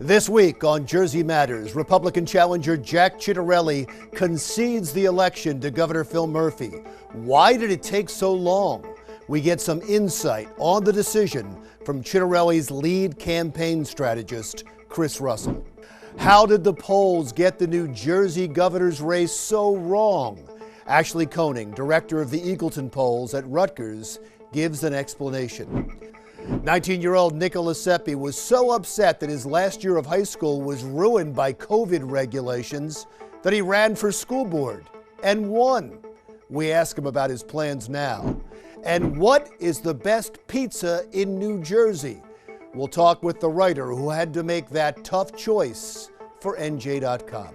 This week on Jersey Matters, Republican challenger Jack Ciattarelli concedes the election to Governor Phil Murphy. Why did it take so long? We get some insight on the decision from Ciattarelli's lead campaign strategist, Chris Russell. How did the polls get the New Jersey governor's race so wrong? Ashley Koenig, director of the Eagleton polls at Rutgers, gives an explanation. 19-year-old Nicholas Seppi was so upset that his last year of high school was ruined by COVID regulations that he ran for school board and won. We ask him about his plans now. And what is the best pizza in New Jersey? We'll talk with the writer who had to make that tough choice for NJ.com.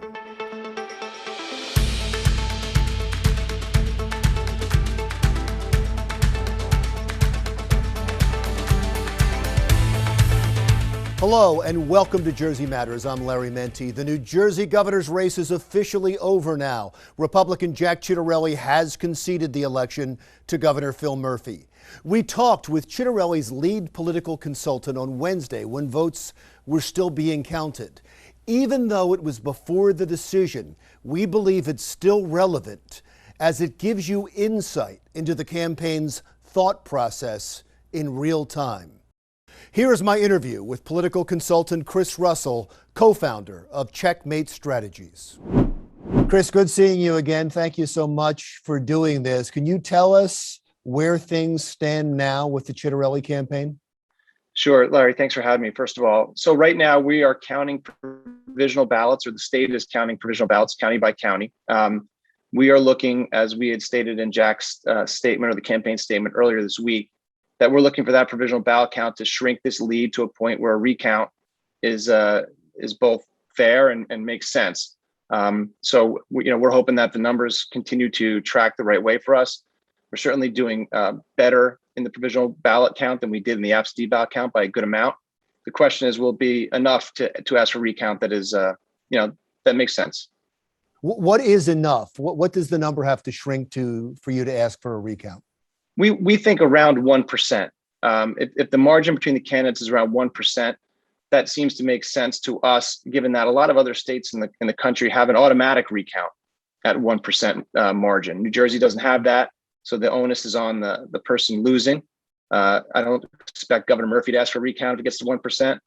Hello and welcome to Jersey Matters. I'm Larry Menti. The New Jersey governor's race is officially over now. Republican Jack Ciattarelli has conceded the election to Governor Phil Murphy. We talked with Ciattarelli's lead political consultant on Wednesday when votes were still being counted. Even though it was before the decision, we believe it's still relevant as it gives you insight into the campaign's thought process in real time. Here is my interview with political consultant Chris Russell, co-founder of Checkmate Strategies. Chris, good seeing you again. Thank you so much for doing this. Can you tell us where things stand now with the Ciattarelli campaign? Sure, Larry, thanks for having me, first of all. So right now we are counting provisional ballots, or the state is counting provisional ballots county by county. We are looking, as we had stated in Jack's statement or the campaign statement earlier this week, that we're looking for that provisional ballot count to shrink this lead to a point where a recount is both fair and makes sense. So we're hoping that the numbers continue to track the right way for us. We're certainly doing better in the provisional ballot count than we did in the absentee ballot count by a good amount. The question is, will it be enough to ask for recount that is that makes sense? What is enough? What does the number have to shrink to for you to ask for a recount? We think around 1%. If the margin between the candidates is around 1%, that seems to make sense to us, given that a lot of other states in the country have an automatic recount at 1% margin. New Jersey doesn't have that, so the onus is on the person losing. I don't expect Governor Murphy to ask for a recount if it gets to 1%,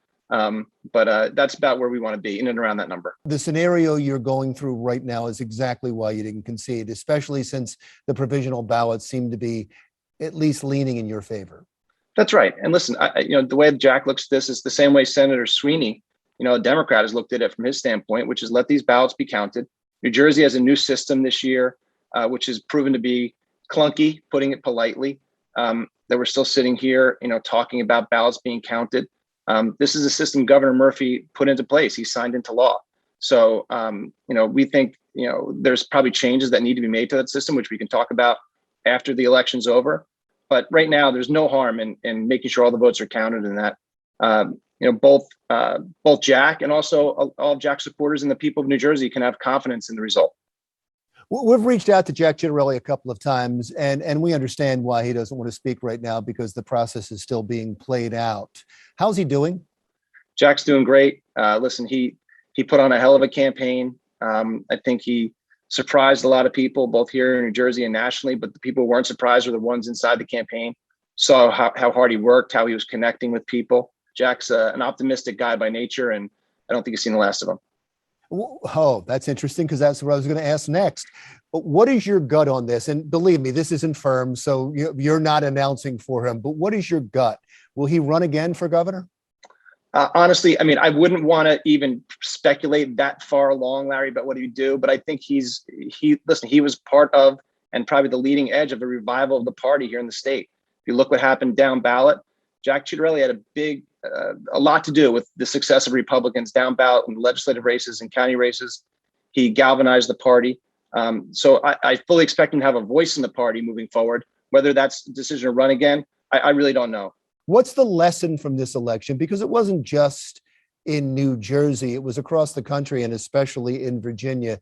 but that's about where we want to be, in and around that number. The scenario you're going through right now is exactly why you didn't concede, especially since the provisional ballots seem to be at least leaning in your favor. That's right. And listen, the way Jack looks at this is the same way Senator Sweeney, a Democrat, has looked at it from his standpoint, which is let these ballots be counted. New Jersey has a new system this year, which has proven to be clunky, putting it politely, that we're still sitting here, talking about ballots being counted. This is a system Governor Murphy put into place. He signed into law. So, we think, there's probably changes that need to be made to that system, which we can talk about after the election's over. But right now, there's no harm in making sure all the votes are counted, and that both Jack and also all of Jack's supporters and the people of New Jersey can have confidence in the result. We've reached out to Jack Ciattarelli a couple of times, and we understand why he doesn't want to speak right now because the process is still being played out. How's he doing? Jack's doing great. Listen, he put on a hell of a campaign. I think he surprised a lot of people, both here in New Jersey and nationally, but the people who weren't surprised were the ones inside the campaign, saw how hard he worked, how he was connecting with people. Jack's an optimistic guy by nature, and I don't think he's seen the last of him. Oh, that's interesting, because that's what I was going to ask next. But what is your gut on this? And believe me, this isn't firm, so you're not announcing for him, but what is your gut? Will he run again for governor? Honestly, I wouldn't want to even speculate that far along, Larry, about what he'd do. But I think he was part of and probably the leading edge of the revival of the party here in the state. If you look what happened down ballot, Jack Ciattarelli had a lot to do with the success of Republicans down ballot in legislative races and county races. He galvanized the party. So I fully expect him to have a voice in the party moving forward. Whether that's the decision to run again, I really don't know. What's the lesson from this election? Because it wasn't just in New Jersey, it was across the country and especially in Virginia.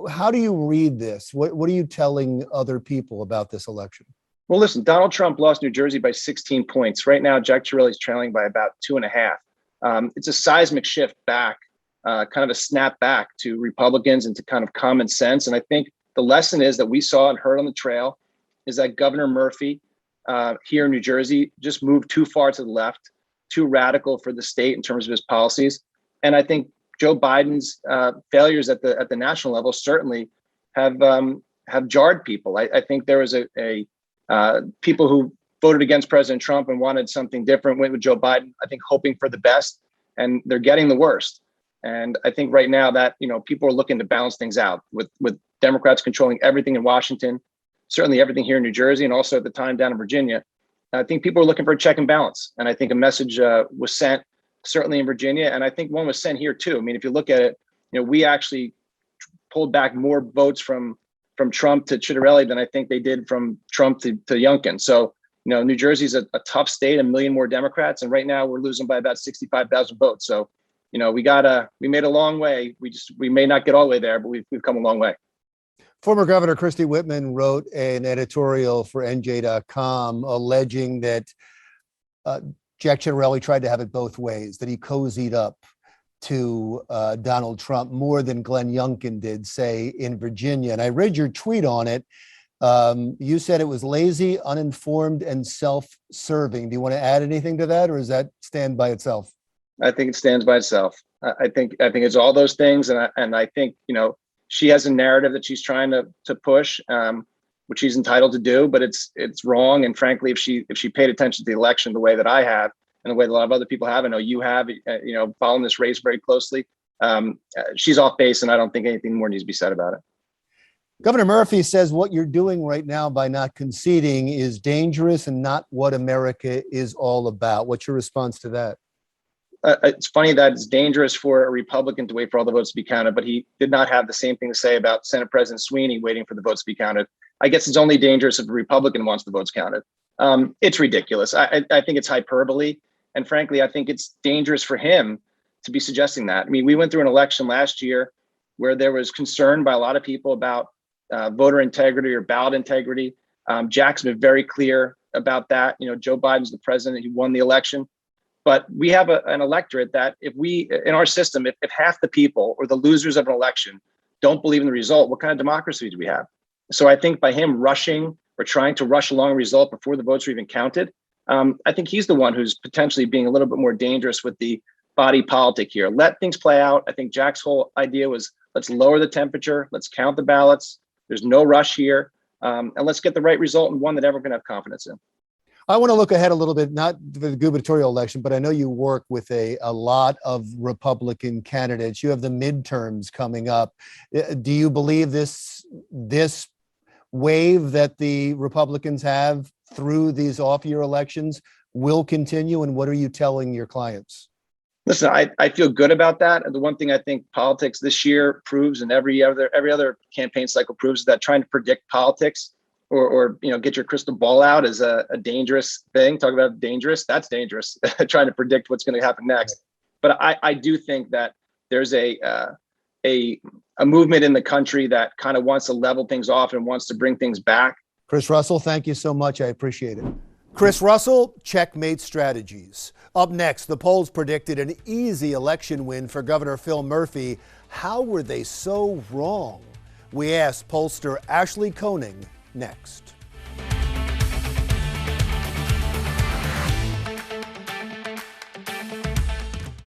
How do you read this? What are you telling other people about this election? Well, listen, Donald Trump lost New Jersey by 16 points. Right now, Jack Ciattarelli is trailing by about 2.5. It's a seismic shift back, kind of a snap back to Republicans and to kind of common sense. And I think the lesson is that we saw and heard on the trail is that Governor Murphy here in New Jersey just moved too far to the left, too radical for the state in terms of his policies. And I think Joe Biden's failures at the national level certainly have jarred people. I think there was a people who voted against President Trump and wanted something different, went with Joe Biden, I think hoping for the best, and they're getting the worst. And I think right now that, people are looking to balance things out with Democrats controlling everything in Washington, certainly everything here in New Jersey, and also at the time down in Virginia. I think people are looking for a check and balance. And I think a message was sent certainly in Virginia. And I think one was sent here too. I mean, if you look at it, we actually pulled back more votes from Trump to Ciattarelli than I think they did from Trump to Youngkin. So, New Jersey's a tough state, a million more Democrats. And right now we're losing by about 65,000 votes. So, we made a long way. We may not get all the way there, but we've come a long way. Former Governor Christie Whitman wrote an editorial for NJ.com alleging that Jack Ciattarelli tried to have it both ways, that he cozied up to Donald Trump more than Glenn Youngkin did, say, in Virginia. And I read your tweet on it. You said it was lazy, uninformed, and self-serving. Do you want to add anything to that, or does that stand by itself? I think it stands by itself. I think it's all those things, and I think she has a narrative that she's trying to push, which she's entitled to do, but it's wrong. And frankly, if she paid attention to the election the way that I have, and the way that a lot of other people have, I know you have, following this race very closely, she's off base, and I don't think anything more needs to be said about it. Governor Murphy says what you're doing right now by not conceding is dangerous and not what America is all about. What's your response to that? It's funny that it's dangerous for a Republican to wait for all the votes to be counted, but he did not have the same thing to say about Senate President Sweeney waiting for the votes to be counted. I guess it's only dangerous if a Republican wants the votes counted. It's ridiculous. I think it's hyperbole. And frankly, I think it's dangerous for him to be suggesting that. I mean, we went through an election last year where there was concern by a lot of people about voter integrity or ballot integrity. Jack's been very clear about that. Joe Biden's the president. He won the election. But we have an electorate that in our system, if half the people or the losers of an election don't believe in the result, what kind of democracy do we have? So I think by him rushing or trying to rush along a result before the votes are even counted, I think he's the one who's potentially being a little bit more dangerous with the body politic here. Let things play out. I think Jack's whole idea was, let's lower the temperature. Let's count the ballots. There's no rush here. And let's get the right result and one that everyone can have confidence in. I want to look ahead a little bit, not the gubernatorial election, but I know you work with a lot of Republican candidates. You have the midterms coming up. Do you believe this wave that the Republicans have through these off-year elections will continue? And what are you telling your clients? Listen, I feel good about that. And the one thing I think politics this year proves, and every other campaign cycle proves, is that trying to predict politics or get your crystal ball out is a dangerous thing. Talk about dangerous. That's dangerous. Trying to predict what's going to happen next. But I do think that there's a movement in the country that kind of wants to level things off and wants to bring things back. Chris Russell, thank you so much. I appreciate it. Chris Russell, Checkmate Strategies. Up next, the polls predicted an easy election win for Governor Phil Murphy. How were they so wrong? We asked pollster Ashley Koenig next.